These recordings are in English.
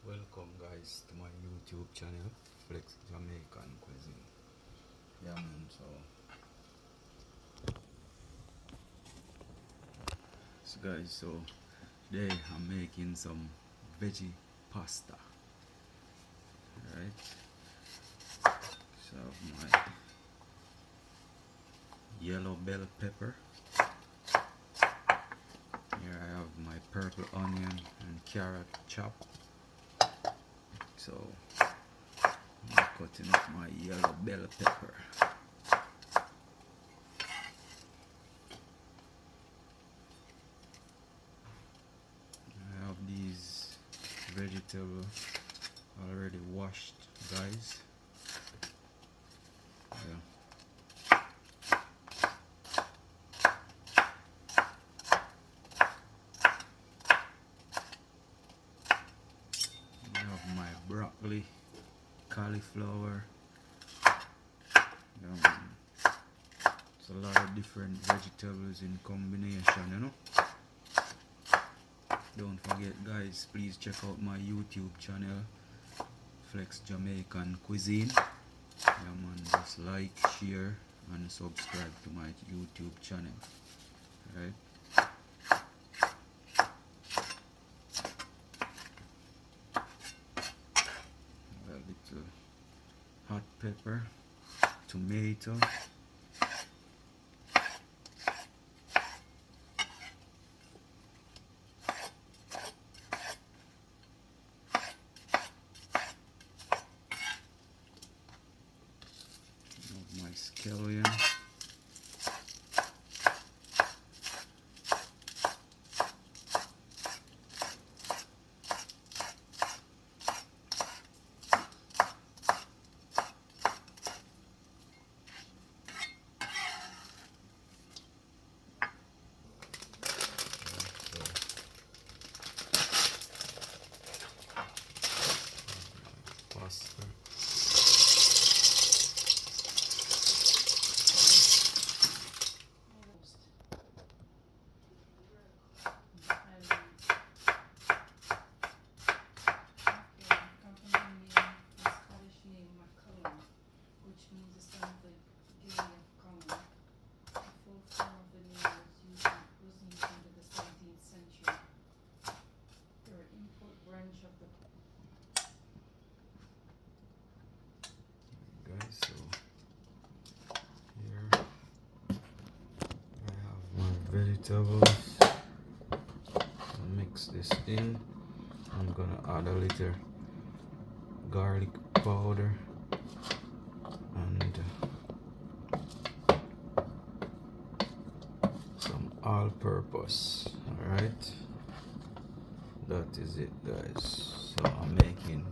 Welcome guys to my YouTube channel, Flex Jamaican Cuisine. Yeah man, so guys, so today I'm making some veggie pasta. Alright. So I have my yellow bell pepper. Here I have my purple onion and carrot chopped. So I'm cutting up my yellow bell pepper. I have these vegetables already washed, guys. Yeah. I have my broccoli, cauliflower. It's a lot of different vegetables in combination, you know. Don't forget guys, please check out my YouTube channel, Flex Jamaican Cuisine. Yeah man, just like, share and subscribe to my YouTube channel. Right? A little hot pepper, tomato, my scallion, pasta. Guys, so here I have my vegetables. Mix this in. I'm gonna add a little garlic powder and some all-purpose. Alright, that is it guys. So I'm making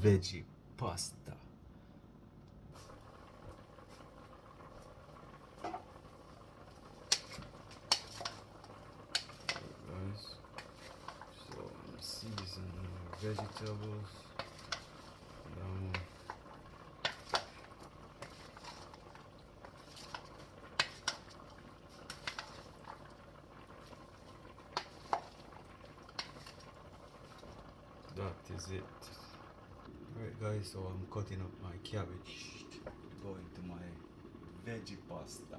veggie pasta. Guys, so I'm seasoning my vegetables. That is it. Alright guys, so I'm cutting up my cabbage, going to my veggie pasta.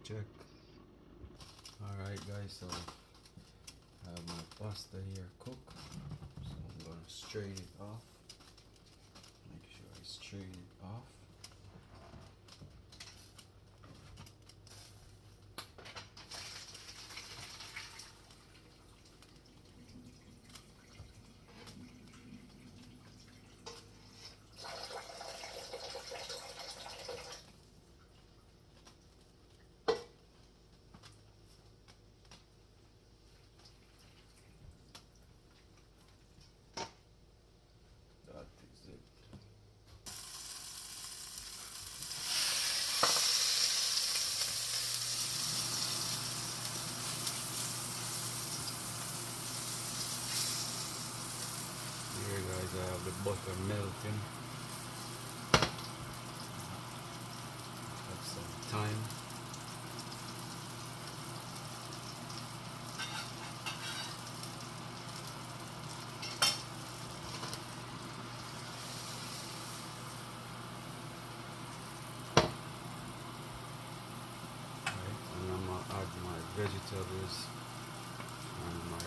Check. Alright guys, so I have my pasta here cooked. So I'm gonna strain it off. Make sure I strain it off. That is it. I have the butter melting. Have some time. Right, and I'm gonna add my vegetables and my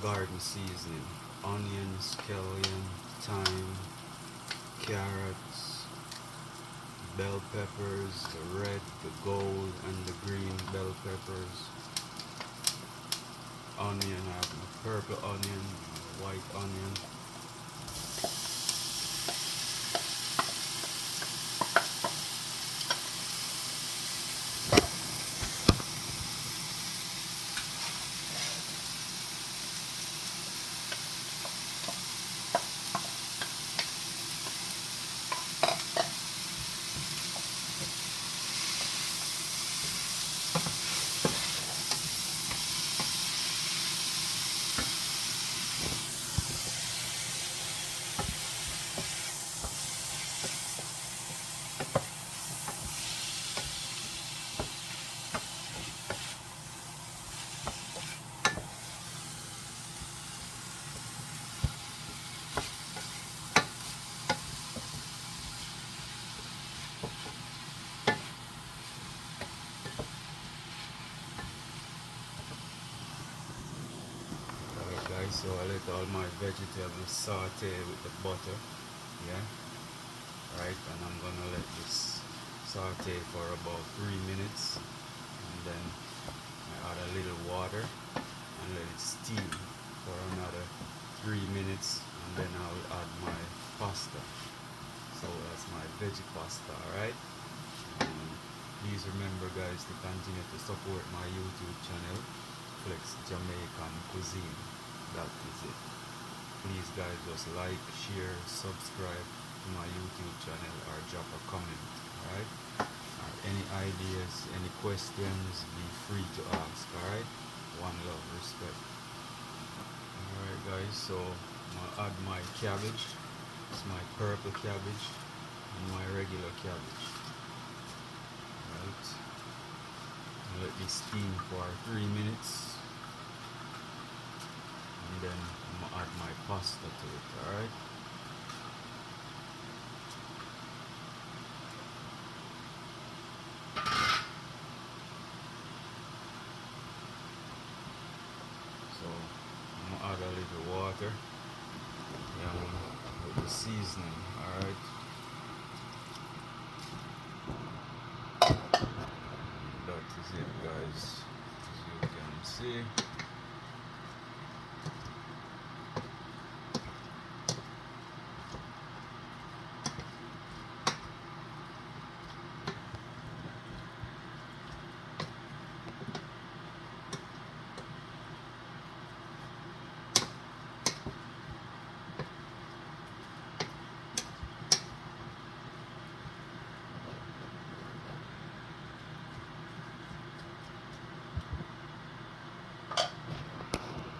garden seasoning: onions, scallion, thyme, carrots, bell peppers, the red, the gold, and the green bell peppers. Onion, I have my purple onion, my white onion. Alright guys, so I let all my vegetables saute with the butter. Yeah. Right, and I'm gonna let this saute for about 3 minutes, and then I add a little water and let it steam for another 3 minutes, and then I'll add my pasta. So that's my veggie pasta. Alright, please remember guys to continue to support my YouTube channel, Flex Jamaican Cuisine. That is it. Please guys, just like, share, subscribe to my YouTube channel, or drop a comment. Alright, or any ideas, any questions, be free to ask. Alright, one love, respect. Alright guys, so I'm gonna add my cabbage. It's my purple cabbage and my regular cabbage. Right, let this steam for 3 minutes, and then I'm gonna add my pasta to it. Alright, so I'm gonna add a little water, with the seasoning. Alright, that is it guys, as you can see.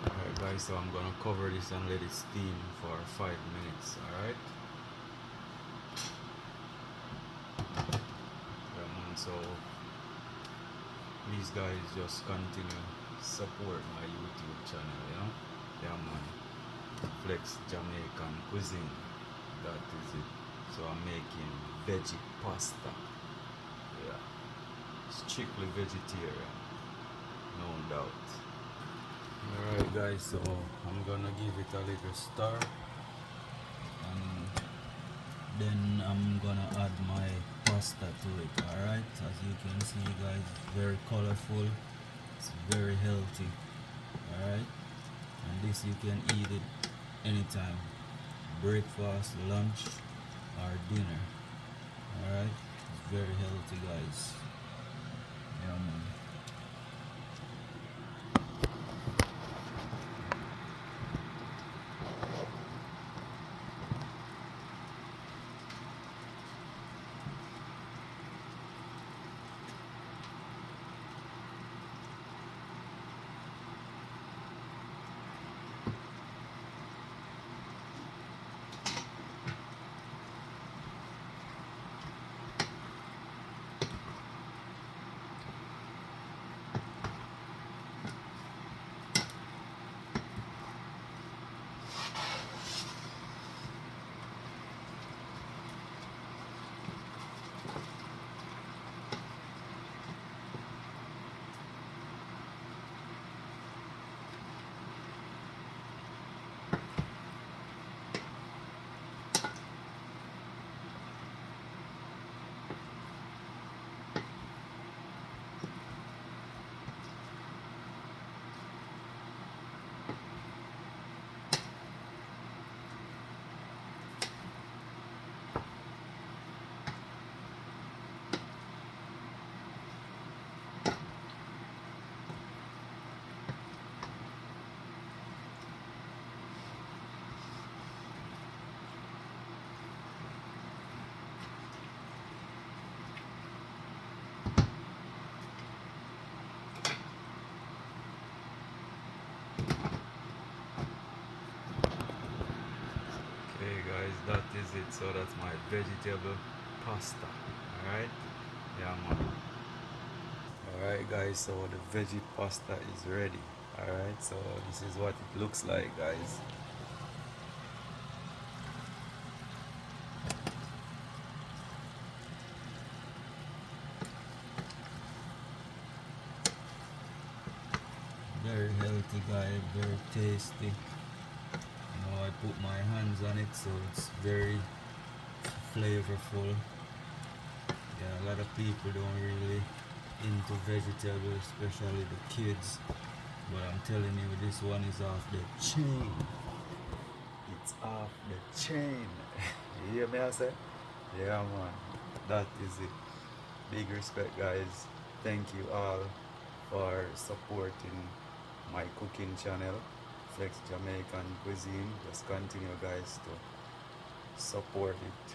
Alright guys, so I'm gonna cover this and let it steam for 5 minutes. Alright, yeah man, so please guys, just continue support my YouTube channel, yeah man, Flex Jamaican Cuisine. That is it. So I'm making veggie pasta. Yeah, strictly vegetarian, no doubt. Alright guys, so I'm gonna give it a little stir, and then I'm gonna add my pasta to it. Alright, as you can see guys, very colorful, it's very healthy. Alright, and this you can eat it anytime, breakfast, lunch, or dinner. Alright, it's very healthy guys. Yeah man. Okay guys, that is it. So that's my vegetable pasta. Alright? Yeah man. Alright guys, so the veggie pasta is ready. Alright, so this is what it looks like guys. Very healthy guy, very tasty. You know, I put my hands on it, so it's very flavorful. Yeah, a lot of people don't really into vegetables, especially the kids. But I'm telling you, this one is off the chain. It's off the chain. You hear me I say? Yeah man, that is it. Big respect guys. Thank you all for supporting my cooking channel, Flex Jamaican Cuisine. Just continue guys to support it.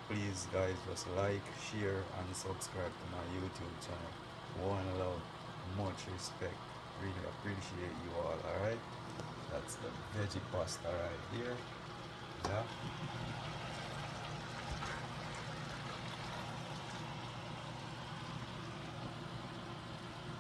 Please guys just like, share and subscribe to my YouTube channel. One love, much respect. Really appreciate you all, alright? That's the veggie pasta right here. Yeah.